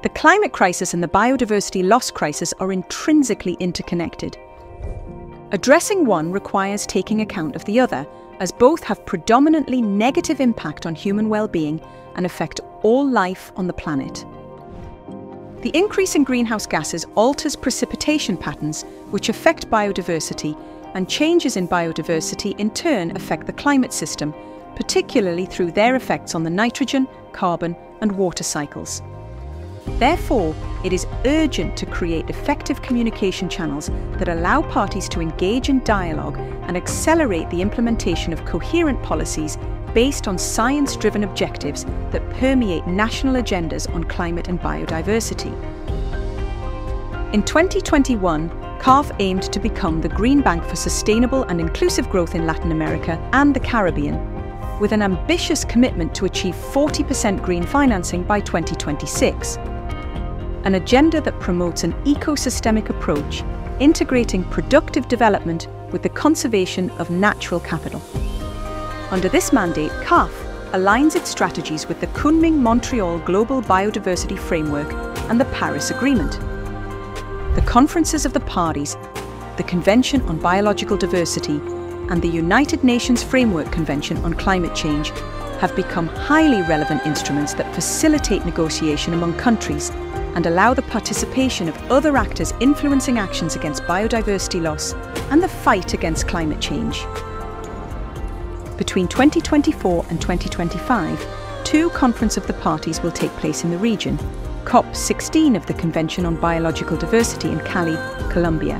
The climate crisis and the biodiversity loss crisis are intrinsically interconnected. Addressing one requires taking account of the other, as both have predominantly negative impact on human well-being and affect all life on the planet. The increase in greenhouse gases alters precipitation patterns, which affect biodiversity, and changes in biodiversity in turn affect the climate system, particularly through their effects on the nitrogen, carbon, and water cycles. Therefore, it is urgent to create effective communication channels that allow parties to engage in dialogue and accelerate the implementation of coherent policies based on science-driven objectives that permeate national agendas on climate and biodiversity. In 2021, CAF aimed to become the Green Bank for sustainable and inclusive growth in Latin America and the Caribbean, with an ambitious commitment to achieve 40% green financing by 2026. An agenda that promotes an ecosystemic approach, integrating productive development with the conservation of natural capital. Under this mandate, CAF aligns its strategies with the Kunming-Montreal Global Biodiversity Framework and the Paris Agreement. The conferences of the parties, the Convention on Biological Diversity, and the United Nations Framework Convention on Climate Change have become highly relevant instruments that facilitate negotiation among countries and allow the participation of other actors influencing actions against biodiversity loss and the fight against climate change. Between 2024 and 2025, two conferences of the parties will take place in the region: COP29 of the Convention on Biological Diversity in Cali, Colombia,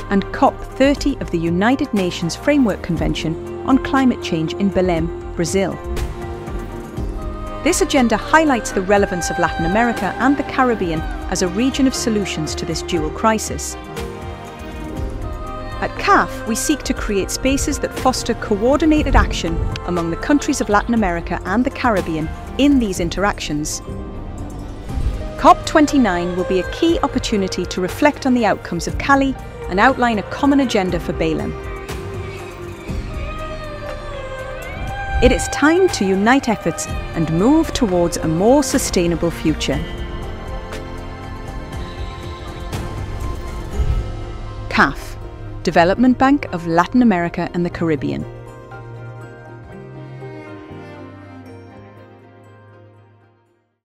and COP30 of the United Nations Framework Convention on Climate Change in Belem, Brazil. This agenda highlights the relevance of Latin America and the Caribbean as a region of solutions to this dual crisis. At CAF, we seek to create spaces that foster coordinated action among the countries of Latin America and the Caribbean in these interactions. COP29 will be a key opportunity to reflect on the outcomes of Cali and outline a common agenda for Belem. It is time to unite efforts and move towards a more sustainable future. CAF, Development Bank of Latin America and the Caribbean.